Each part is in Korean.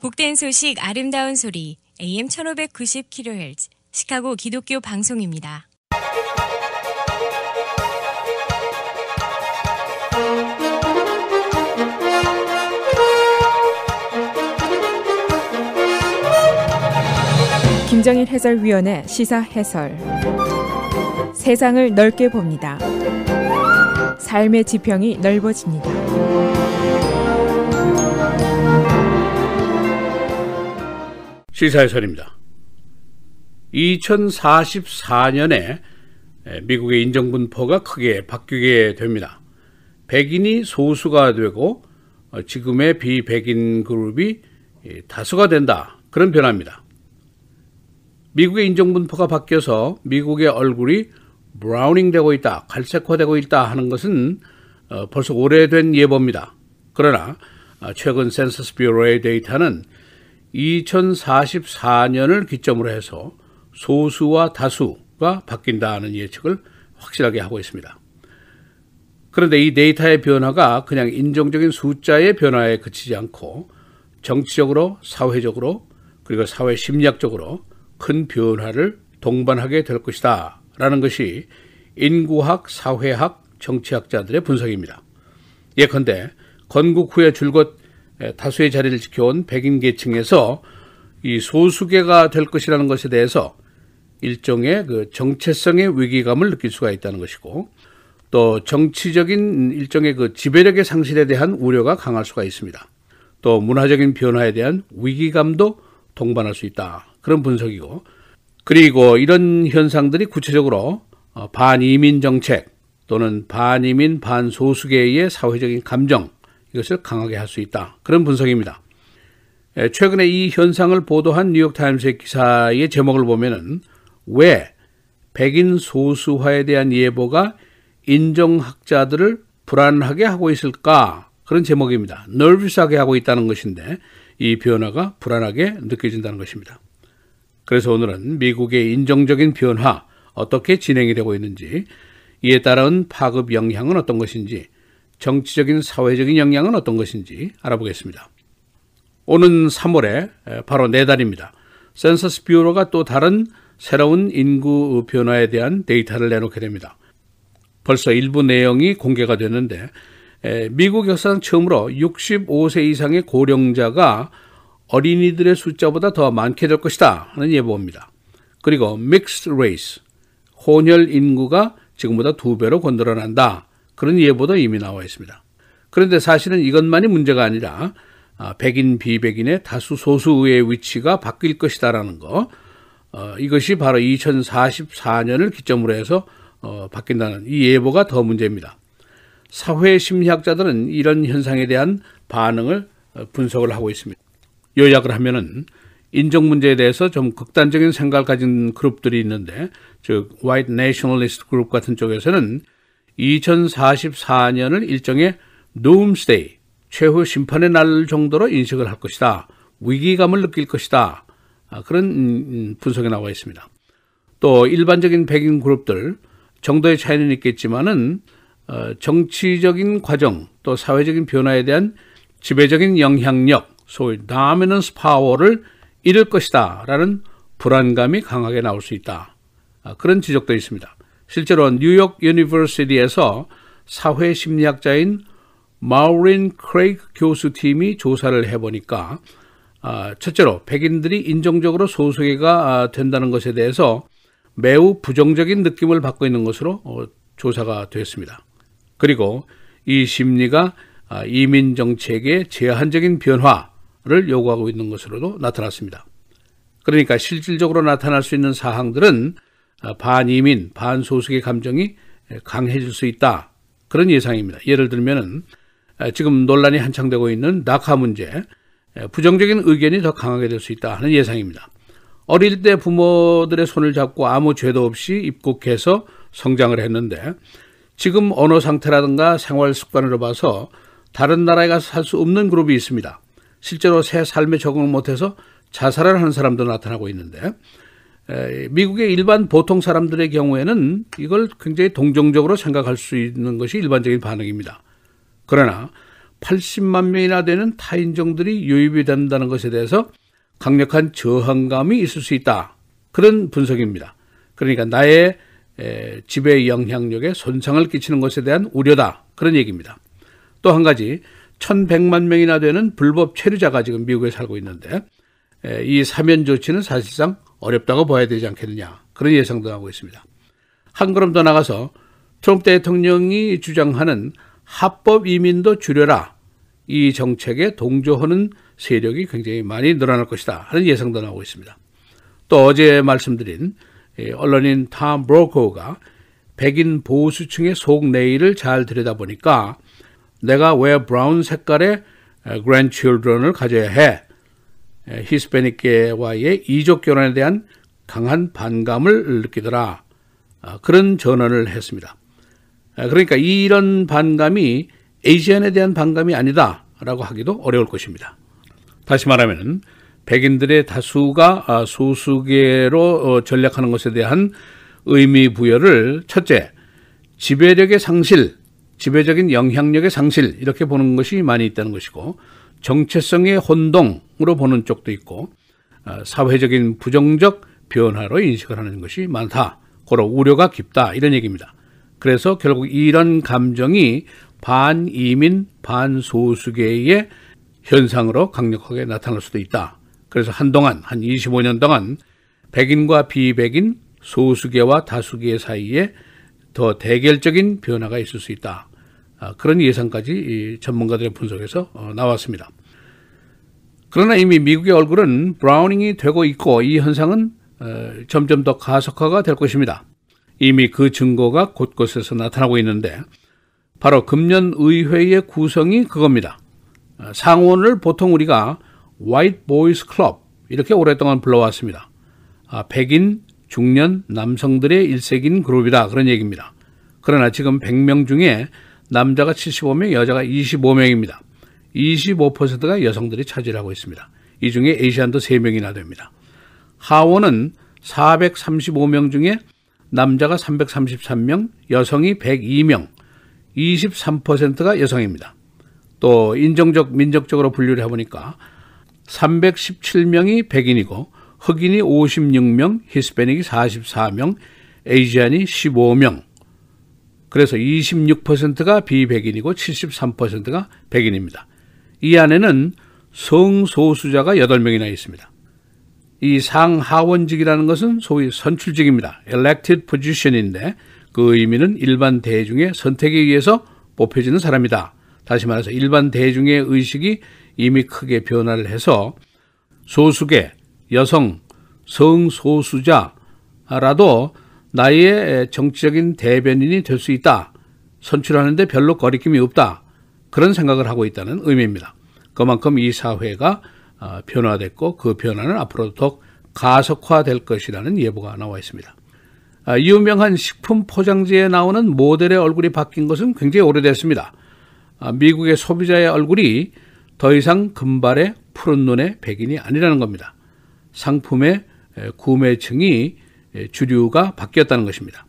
복된 소식 아름다운 소리 AM 1590kHz 시카고 기독교 방송입니다. 김정일 해설위원의 시사 해설. 세상을 넓게 봅니다. 삶의 지평이 넓어집니다. 시사해설입니다. 2044년에 미국의 인종분포가 크게 바뀌게 됩니다. 백인이 소수가 되고 지금의 비백인 그룹이 다수가 된다. 그런 변화입니다. 미국의 인종분포가 바뀌어서 미국의 얼굴이 브라우닝 되고 있다, 갈색화되고 있다 하는 것은 벌써 오래된 예보입니다. 그러나 최근 센서스 뷰로의 데이터는 2044년을 기점으로 해서 소수와 다수가 바뀐다는 예측을 확실하게 하고 있습니다. 그런데 이 데이터의 변화가 그냥 인종적인 숫자의 변화에 그치지 않고 정치적으로, 사회적으로, 그리고 사회 심리학적으로 큰 변화를 동반하게 될 것이다 라는 것이 인구학, 사회학, 정치학자들의 분석입니다. 예컨대 건국 후에 줄곧 다수의 자리를 지켜온 백인 계층에서 이 소수계가 될 것이라는 것에 대해서 일종의 그 정체성의 위기감을 느낄 수가 있다는 것이고, 또 정치적인 일종의 그 지배력의 상실에 대한 우려가 강할 수가 있습니다. 또 문화적인 변화에 대한 위기감도 동반할 수 있다. 그런 분석이고, 그리고 이런 현상들이 구체적으로 반이민 정책 또는 반이민 반소수계의 사회적인 감정, 이것을 강하게 할 수 있다. 그런 분석입니다. 최근에 이 현상을 보도한 뉴욕타임스의 기사의 제목을 보면은 왜 백인 소수화에 대한 예보가 인종학자들을 불안하게 하고 있을까? 그런 제목입니다. nervous하게 하고 있다는 것인데 이 변화가 불안하게 느껴진다는 것입니다. 그래서 오늘은 미국의 인종적인 변화 어떻게 진행이 되고 있는지, 이에 따른 파급 영향은 어떤 것인지, 정치적인 사회적인 영향은 어떤 것인지 알아보겠습니다. 오는 3월에 바로 내달입니다. 센서스 뷰로가 또 다른 새로운 인구 변화에 대한 데이터를 내놓게 됩니다. 벌써 일부 내용이 공개가 됐는데 미국 역사상 처음으로 65세 이상의 고령자가 어린이들의 숫자보다 더 많게 될 것이다 하는 예보입니다. 그리고 mixed race, 혼혈 인구가 지금보다 2배로 건드러난다. 그런 예보도 이미 나와 있습니다. 그런데 사실은 이것만이 문제가 아니라 백인, 비백인의 다수 소수의 위치가 바뀔 것이다라는 거, 이것이 바로 2044년을 기점으로 해서 바뀐다는 이 예보가 더 문제입니다. 사회 심리학자들은 이런 현상에 대한 반응을 분석을 하고 있습니다. 요약을 하면은 인종 문제에 대해서 좀 극단적인 생각을 가진 그룹들이 있는데, 즉 White Nationalist 그룹 같은 쪽에서는 2044년을 일종의 doomsday, 최후 심판의 날 정도로 인식을 할 것이다. 위기감을 느낄 것이다. 그런 분석이 나와 있습니다. 또 일반적인 백인 그룹들, 정도의 차이는 있겠지만은 정치적인 과정, 또 사회적인 변화에 대한 지배적인 영향력, 소위 dominance power를 잃을 것이다 라는 불안감이 강하게 나올 수 있다. 그런 지적도 있습니다. 실제로 뉴욕 유니버시티에서 사회 심리학자인 마우린 크레이그 교수팀이 조사를 해보니까 첫째로 백인들이 인종적으로 소수계가 된다는 것에 대해서 매우 부정적인 느낌을 받고 있는 것으로 조사가 됐습니다. 그리고 이 심리가 이민 정책의 제한적인 변화를 요구하고 있는 것으로도 나타났습니다. 그러니까 실질적으로 나타날 수 있는 사항들은 반이민, 반소수계 감정이 강해질 수 있다. 그런 예상입니다. 예를 들면은 지금 논란이 한창 되고 있는 낙하 문제, 부정적인 의견이 더 강하게 될 수 있다 하는 예상입니다. 어릴 때 부모들의 손을 잡고 아무 죄도 없이 입국해서 성장을 했는데 지금 언어 상태라든가 생활 습관으로 봐서 다른 나라에 가서 살 수 없는 그룹이 있습니다. 실제로 새 삶에 적응을 못해서 자살을 하는 사람도 나타나고 있는데, 미국의 일반 보통 사람들의 경우에는 이걸 굉장히 동정적으로 생각할 수 있는 것이 일반적인 반응입니다. 그러나 80만 명이나 되는 타인종들이 유입이 된다는 것에 대해서 강력한 저항감이 있을 수 있다. 그런 분석입니다. 그러니까 나의 지배 영향력에 손상을 끼치는 것에 대한 우려다. 그런 얘기입니다. 또 한 가지 1100만 명이나 되는 불법 체류자가 지금 미국에 살고 있는데 이 사면 조치는 사실상 어렵다고 봐야 되지 않겠느냐. 그런 예상도 하고 있습니다. 한 걸음 더 나가서 트럼프 대통령이 주장하는 합법 이민도 줄여라. 이 정책에 동조하는 세력이 굉장히 많이 늘어날 것이다 하는 예상도 나오고 있습니다. 또 어제 말씀드린 언론인 톰 브로커가 백인 보수층의 속내일을 잘 들여다보니까 내가 왜 브라운 색깔의 grandchildren을 가져야 해? 히스패닉계와의 이족 결혼에 대한 강한 반감을 느끼더라. 그런 전언을 했습니다. 그러니까 이런 반감이 에이시안에 대한 반감이 아니다라고 하기도 어려울 것입니다. 다시 말하면 백인들의 다수가 소수계로 전략하는 것에 대한 의미 부여를 첫째, 지배력의 상실, 지배적인 영향력의 상실 이렇게 보는 것이 많이 있다는 것이고 정체성의 혼동으로 보는 쪽도 있고 사회적인 부정적 변화로 인식을 하는 것이 많다. 고로 우려가 깊다 이런 얘기입니다. 그래서 결국 이런 감정이 반이민, 반소수계의 현상으로 강력하게 나타날 수도 있다. 그래서 한동안 한 25년 동안 백인과 비백인, 소수계와 다수계 사이에 더 대결적인 변화가 있을 수 있다. 그런 예상까지 전문가들의 분석에서 나왔습니다. 그러나 이미 미국의 얼굴은 브라우닝이 되고 있고 이 현상은 점점 더 가속화가 될 것입니다. 이미 그 증거가 곳곳에서 나타나고 있는데 바로 금년 의회의 구성이 그겁니다. 상원을 보통 우리가 White Boys Club 이렇게 오랫동안 불러왔습니다. 백인, 중년, 남성들의 일색인 그룹이다 그런 얘기입니다. 그러나 지금 100명 중에 남자가 75명, 여자가 25명입니다. 25%가 여성들이 차지하고 있습니다. 이 중에 에이시안도 3명이나 됩니다. 하원은 435명 중에 남자가 333명, 여성이 102명, 23%가 여성입니다. 또 인종적, 민족적으로 분류를 해보니까 317명이 백인이고 흑인이 56명, 히스패닉이 44명, 에이지안이 15명. 그래서 26%가 비백인이고 73%가 백인입니다. 이 안에는 성소수자가 8명이나 있습니다. 이 상하원직이라는 것은 소위 선출직입니다. elected position인데 그 의미는 일반 대중의 선택에 의해서 뽑혀지는 사람이다. 다시 말해서 일반 대중의 의식이 이미 크게 변화를 해서 소수계, 여성, 성소수자라도 나의 정치적인 대변인이 될 수 있다. 선출하는데 별로 거리낌이 없다. 그런 생각을 하고 있다는 의미입니다. 그만큼 이 사회가 변화됐고 그 변화는 앞으로 더 가속화될 것이라는 예보가 나와 있습니다. 유명한 식품 포장지에 나오는 모델의 얼굴이 바뀐 것은 굉장히 오래됐습니다. 미국의 소비자의 얼굴이 더 이상 금발의 푸른 눈의 백인이 아니라는 겁니다. 상품의 구매층이 주류가 바뀌었다는 것입니다.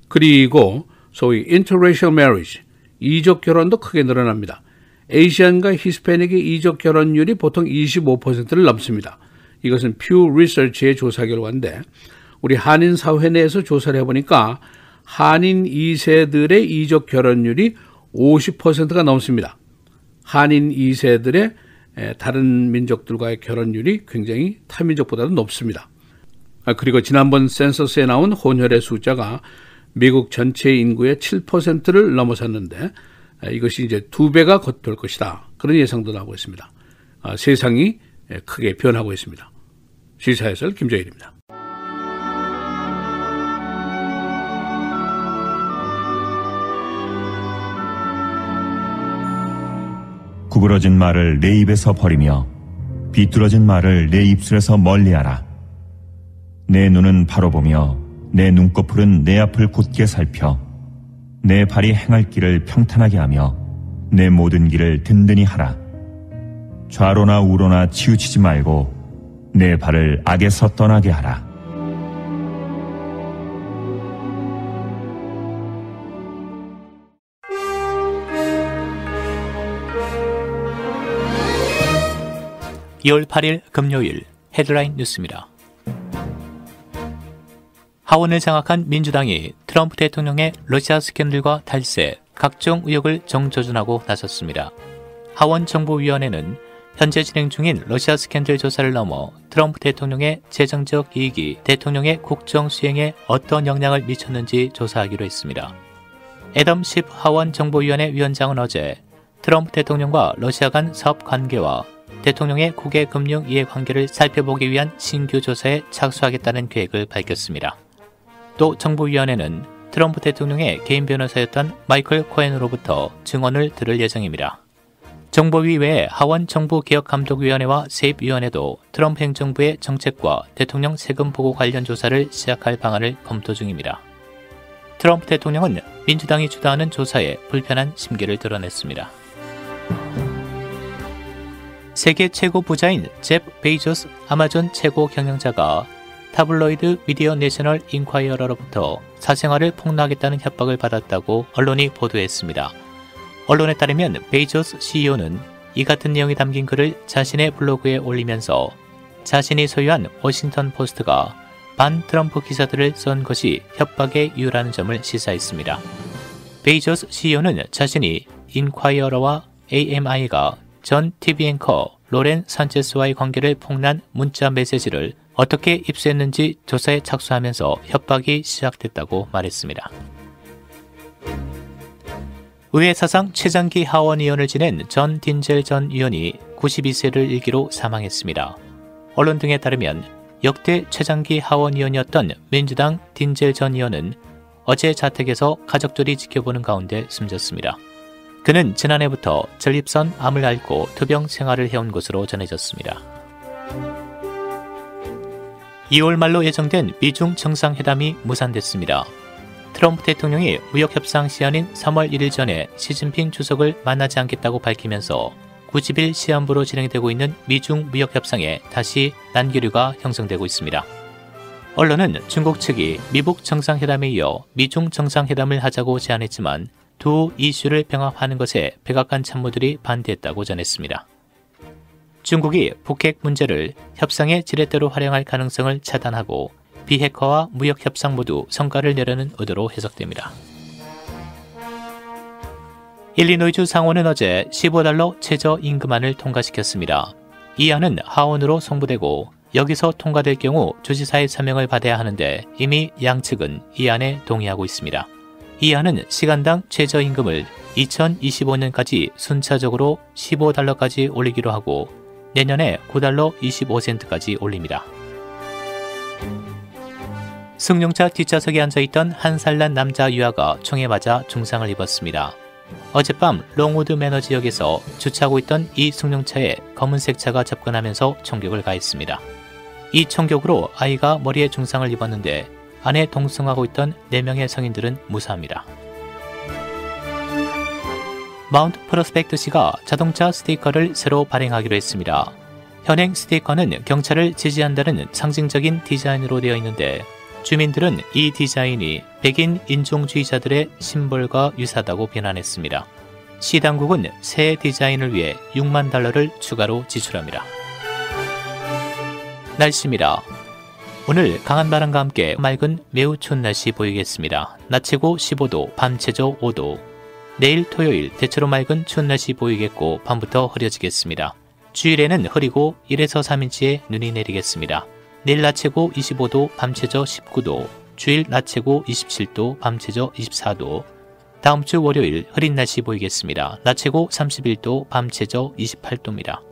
그리고 소위 interracial marriage, 이족 결혼도 크게 늘어납니다. 에이시안과 히스패닉의 이족 결혼율이 보통 25%를 넘습니다. 이것은 퓨 리서치의 조사 결과인데 우리 한인 사회 내에서 조사를 해보니까 한인 2세들의 이족 결혼율이 50%가 넘습니다. 한인 2세들의 다른 민족들과의 결혼율이 굉장히 타민족보다도 높습니다. 그리고 지난번 센서스에 나온 혼혈의 숫자가 미국 전체 인구의 7%를 넘어섰는데 이것이 이제 2배가 될 것이다. 그런 예상도 나오고 있습니다. 세상이 크게 변하고 있습니다. 시사해설 김정일입니다. 구부러진 말을 내 입에서 버리며 비뚤어진 말을 내 입술에서 멀리하라. 내 눈은 바로 보며 내 눈꺼풀은 내 앞을 곧게 살펴 내 발이 행할 길을 평탄하게 하며 내 모든 길을 든든히 하라. 좌로나 우로나 치우치지 말고 내 발을 악에서 떠나게 하라. 2월 8일 금요일 헤드라인 뉴스입니다. 하원을 장악한 민주당이 트럼프 대통령의 러시아 스캔들과 탈세, 각종 의혹을 정조준하고 나섰습니다. 하원 정보위원회는 현재 진행 중인 러시아 스캔들 조사를 넘어 트럼프 대통령의 재정적 이익이 대통령의 국정 수행에 어떤 영향을 미쳤는지 조사하기로 했습니다. 애덤 십 하원 정보위원회 위원장은 어제 트럼프 대통령과 러시아 간 사업 관계와 대통령의 국외 금융 이해관계를 살펴보기 위한 신규 조사에 착수하겠다는 계획을 밝혔습니다. 또 정보위원회는 트럼프 대통령의 개인 변호사였던 마이클 코엔으로부터 증언을 들을 예정입니다. 정보위 외에 하원 정부개혁감독위원회와 세입위원회도 트럼프 행정부의 정책과 대통령 세금 보고 관련 조사를 시작할 방안을 검토 중입니다. 트럼프 대통령은 민주당이 주도하는 조사에 불편한 심기를 드러냈습니다. 세계 최고 부자인 제프 베이조스 아마존 최고 경영자가 타블로이드 미디어 내셔널 인콰이어러로부터 사생활을 폭로하겠다는 협박을 받았다고 언론이 보도했습니다. 언론에 따르면 베이조스 CEO는 이 같은 내용이 담긴 글을 자신의 블로그에 올리면서 자신이 소유한 워싱턴 포스트가 반 트럼프 기사들을 쓴 것이 협박의 이유라는 점을 시사했습니다. 베이조스 CEO는 자신이 인콰이어러와 AMI가 전 TV 앵커 로렌 산체스와의 관계를 폭로한 문자 메시지를 어떻게 입수했는지 조사에 착수하면서 협박이 시작됐다고 말했습니다. 의회 사상 최장기 하원의원을 지낸 전 딘젤 전 의원이 92세를 일기로 사망했습니다. 언론 등에 따르면 역대 최장기 하원의원이었던 민주당 딘젤 전 의원은 어제 자택에서 가족들이 지켜보는 가운데 숨졌습니다. 그는 지난해부터 전립선 암을 앓고 투병 생활을 해온 것으로 전해졌습니다. 2월 말로 예정된 미중 정상회담이 무산됐습니다. 트럼프 대통령이 무역협상 시한인 3월 1일 전에 시진핑 주석을 만나지 않겠다고 밝히면서 90일 시한부로 진행되고 있는 미중 무역협상에 다시 난기류가 형성되고 있습니다. 언론은 중국 측이 미북 정상회담에 이어 미중 정상회담을 하자고 제안했지만 두 이슈를 병합하는 것에 백악관 참모들이 반대했다고 전했습니다. 중국이 북핵 문제를 협상의 지렛대로 활용할 가능성을 차단하고 비핵화와 무역협상 모두 성과를 내려는 의도로 해석됩니다. 일리노이주 상원은 어제 $15 최저임금안을 통과시켰습니다. 이 안은 하원으로 송부되고 여기서 통과될 경우 주지사의 서명을 받아야 하는데 이미 양측은 이 안에 동의하고 있습니다. 이 안은 시간당 최저임금을 2025년까지 순차적으로 $15까지 올리기로 하고 내년에 $9.25까지 올립니다. 승용차 뒷좌석에 앉아있던 한 살 난 남자 유아가 총에 맞아 중상을 입었습니다. 어젯밤 롱우드 매너 지역에서 주차하고 있던 이 승용차에 검은색 차가 접근하면서 총격을 가했습니다. 이 총격으로 아이가 머리에 중상을 입었는데 안에 동승하고 있던 4명의 성인들은 무사합니다. 마운트 프로스펙트시가 자동차 스티커를 새로 발행하기로 했습니다. 현행 스티커는 경찰을 지지한다는 상징적인 디자인으로 되어 있는데 주민들은 이 디자인이 백인 인종주의자들의 심볼과 유사하다고 비난했습니다. 시 당국은 새 디자인을 위해 $60,000를 추가로 지출합니다. 날씨입니다. 오늘 강한 바람과 함께 맑은 매우 추운 날씨 보이겠습니다. 낮 최고 15도, 밤 최저 5도. 내일 토요일 대체로 맑은 추운 날씨 보이겠고 밤부터 흐려지겠습니다. 주일에는 흐리고 1에서 3인치의 눈이 내리겠습니다. 내일 낮 최고 25도, 밤 최저 19도, 주일 낮 최고 27도, 밤 최저 24도. 다음 주 월요일 흐린 날씨 보이겠습니다. 낮 최고 31도, 밤 최저 28도입니다.